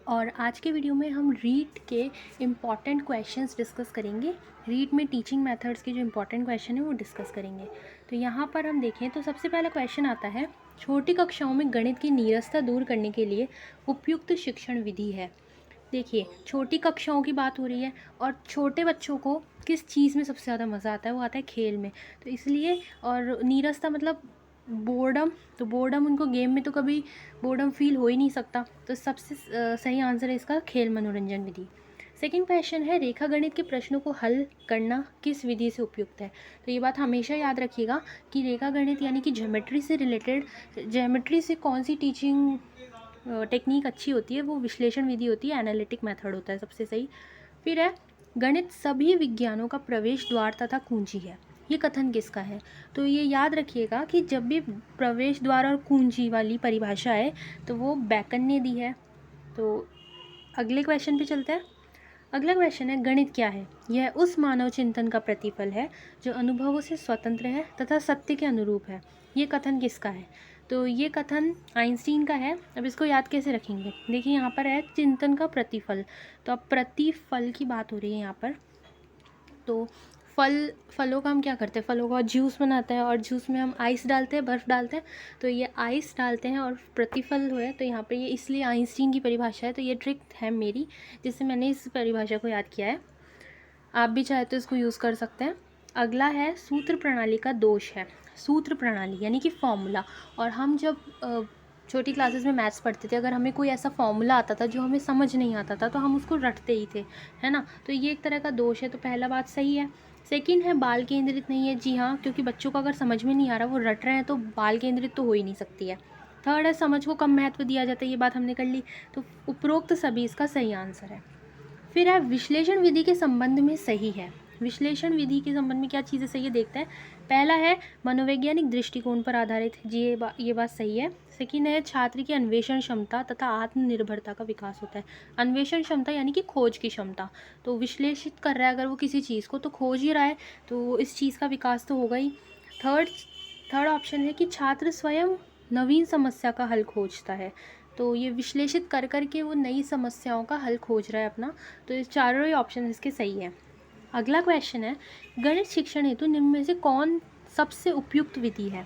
और आज के वीडियो में हम रीट के इम्पॉर्टेंट क्वेश्चंस डिस्कस करेंगे। रीट में टीचिंग मेथड्स के जो इम्पॉर्टेंट क्वेश्चन है वो डिस्कस करेंगे। तो यहाँ पर हम देखें तो सबसे पहला क्वेश्चन आता है, छोटी कक्षाओं में गणित की नीरसता दूर करने के लिए उपयुक्त शिक्षण विधि है। देखिए, छोटी कक्षाओं की बात हो रही है और छोटे बच्चों को किस चीज़ में सबसे ज़्यादा मज़ा आता है, वो आता है खेल में। तो इसलिए, और नीरसता मतलब बोर्डम, तो बोर्डम उनको गेम में तो कभी बोर्डम फील हो ही नहीं सकता। तो सबसे सही आंसर है इसका खेल मनोरंजन विधि। सेकंड क्वेश्चन है, रेखा गणित के प्रश्नों को हल करना किस विधि से उपयुक्त है। तो ये बात हमेशा याद रखिएगा कि रेखा गणित यानी कि ज्योमेट्री से रिलेटेड, ज्योमेट्री से कौन सी टीचिंग टेक्निक अच्छी होती है, वो विश्लेषण विधि होती है, एनालिटिक मेथड होता है सबसे सही। फिर है, गणित सभी विज्ञानों का प्रवेश द्वार तथा कुंजी है। ये कथन किसका है। तो ये याद रखिएगा कि जब भी प्रवेश द्वार और कुंजी वाली परिभाषा है तो वो बैकन ने दी है। तो अगले क्वेश्चन पे चलते हैं। अगला क्वेश्चन है, गणित क्या है। यह उस मानव चिंतन का प्रतिफल है जो अनुभवों से स्वतंत्र है तथा सत्य के अनुरूप है। ये कथन किसका है। तो ये कथन आइंस्टीन का है। अब इसको याद कैसे रखेंगे, देखिए यहाँ पर है चिंतन का प्रतिफल। तो अब प्रतिफल की बात हो रही है यहाँ पर। तो फलों का हम क्या करते हैं, फलों का जूस बनाते हैं और जूस में हम आइस डालते हैं, बर्फ़ डालते हैं। तो ये आइस डालते हैं और प्रतिफल हुए, तो यहाँ पे ये इसलिए आइंस्टीन की परिभाषा है। तो ये ट्रिक है मेरी, जिससे मैंने इस परिभाषा को याद किया है। आप भी चाहे तो इसको यूज़ कर सकते हैं। अगला है, सूत्र प्रणाली का दोष है। सूत्र प्रणाली यानी कि फॉर्मूला। और हम जब छोटी क्लासेस में मैथ्स पढ़ते थे, अगर हमें कोई ऐसा फॉर्मूला आता था जो हमें समझ नहीं आता था तो हम उसको रटते ही थे, है ना। तो ये एक तरह का दोष है। तो पहला बात सही है। सेकंड है, बाल केंद्रित नहीं है। जी हाँ, क्योंकि बच्चों को अगर समझ में नहीं आ रहा, वो रट रहे हैं, तो बाल केंद्रित तो हो ही नहीं सकती है। थर्ड है, समझ को कम महत्व दिया जाता है। ये बात हमने कर ली। तो उपरोक्त सभी इसका सही आंसर है। फिर है, विश्लेषण विधि के संबंध में सही है। विश्लेषण विधि के संबंध में क्या चीज़ें सही है देखते हैं। पहला है, मनोवैज्ञानिक दृष्टिकोण पर आधारित। जी ये बात सही है। सेकंड है, छात्र की अन्वेषण क्षमता तथा आत्मनिर्भरता का विकास होता है। अन्वेषण क्षमता यानी कि खोज की क्षमता। तो विश्लेषित कर रहा है अगर वो किसी चीज़ को, तो खोज ही रहा है, तो इस चीज़ का विकास तो होगा ही। थर्ड ऑप्शन है कि छात्र स्वयं नवीन समस्या का हल खोजता है। तो ये विश्लेषित कर करके वो नई समस्याओं का हल खोज रहा है अपना। तो ये चारों ही ऑप्शन इसके सही है। अगला क्वेश्चन है, गणित शिक्षण हेतु निम्न में से कौन सबसे उपयुक्त विधि है।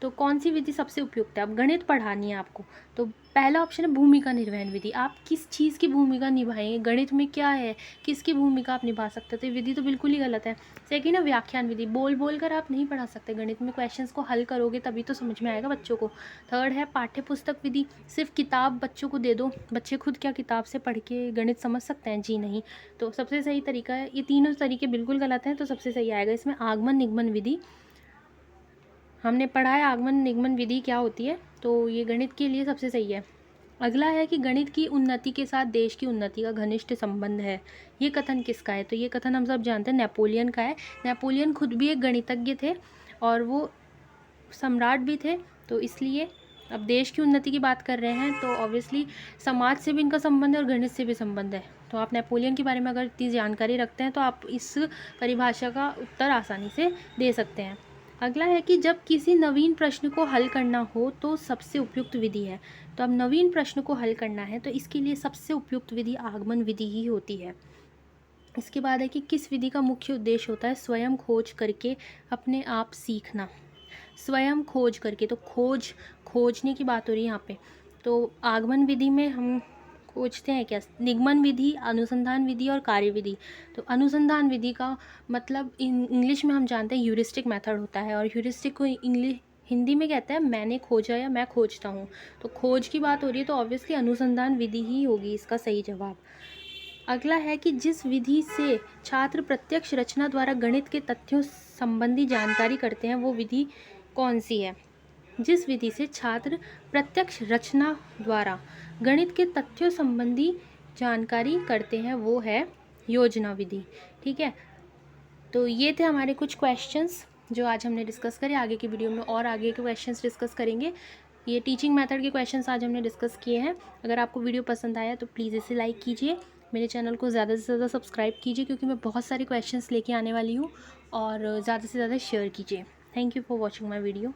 तो कौन सी विधि सबसे उपयुक्त है। अब गणित पढ़ानी है आपको, तो पहला ऑप्शन है भूमिका निर्वहन विधि। आप किस चीज़ की भूमिका निभाएंगे, गणित में क्या है, किसकी भूमिका आप निभा सकते हो, तो ये विधि तो बिल्कुल ही गलत है। सेकेंड है व्याख्यान विधि। बोल बोल कर आप नहीं पढ़ा सकते, गणित में क्वेश्चंस को हल करोगे तभी तो समझ में आएगा बच्चों को। थर्ड है पाठ्य पुस्तक विधि। सिर्फ किताब बच्चों को दे दो, बच्चे खुद क्या किताब से पढ़ के गणित समझ सकते हैं, जी नहीं। तो सबसे सही तरीका है, ये तीनों तरीके बिल्कुल गलत हैं। तो सबसे सही आएगा इसमें आगमन निगमन विधि। हमने पढ़ा है आगमन निगमन विधि क्या होती है, तो ये गणित के लिए सबसे सही है। अगला है कि गणित की उन्नति के साथ देश की उन्नति का घनिष्ठ संबंध है। ये कथन किसका है। तो ये कथन हम सब जानते हैं, नेपोलियन का है। नेपोलियन खुद भी एक गणितज्ञ थे और वो सम्राट भी थे। तो इसलिए अब देश की उन्नति की बात कर रहे हैं तो ऑब्वियसली समाज से भी इनका संबंध है और गणित से भी संबंध है। तो आप नेपोलियन के बारे में अगर इतनी जानकारी रखते हैं तो आप इस परिभाषा का उत्तर आसानी से दे सकते हैं। अगला है कि जब किसी नवीन प्रश्न को हल करना हो तो सबसे उपयुक्त विधि है। तो अब नवीन प्रश्न को हल करना है तो इसके लिए सबसे उपयुक्त विधि आगमन विधि ही होती है। इसके बाद है कि किस विधि का मुख्य उद्देश्य होता है, स्वयं खोज करके अपने आप सीखना। स्वयं खोज करके, तो खोजने की बात हो रही है यहाँ पे। तो आगमन विधि में हम खोजते हैं क्या, निगमन विधि, अनुसंधान विधि और कार्य विधि। तो अनुसंधान विधि का मतलब इंग्लिश में हम जानते हैं ह्यूरिस्टिक मेथड होता है, और ह्यूरिस्टिक को हिंदी में कहते हैं मैंने खोजा या मैं खोजता हूँ। तो खोज की बात हो रही है तो ऑब्वियसली अनुसंधान विधि ही होगी इसका सही जवाब। अगला है कि जिस विधि से छात्र प्रत्यक्ष रचना द्वारा गणित के तथ्यों संबंधी जानकारी करते हैं वो विधि कौन सी है। जिस विधि से छात्र प्रत्यक्ष रचना द्वारा गणित के तथ्यों संबंधी जानकारी करते हैं वो है योजना विधि। ठीक है, तो ये थे हमारे कुछ क्वेश्चंस जो आज हमने डिस्कस करे। आगे की वीडियो में और आगे के क्वेश्चंस डिस्कस करेंगे। ये टीचिंग मेथड के क्वेश्चंस आज हमने डिस्कस किए हैं। अगर आपको वीडियो पसंद आया तो प्लीज़ इसे लाइक कीजिए, मेरे चैनल को ज़्यादा से ज़्यादा सब्सक्राइब कीजिए क्योंकि मैं बहुत सारे क्वेश्चंस लेके आने वाली हूँ, और ज़्यादा से ज़्यादा शेयर कीजिए। Thank you for watching my video.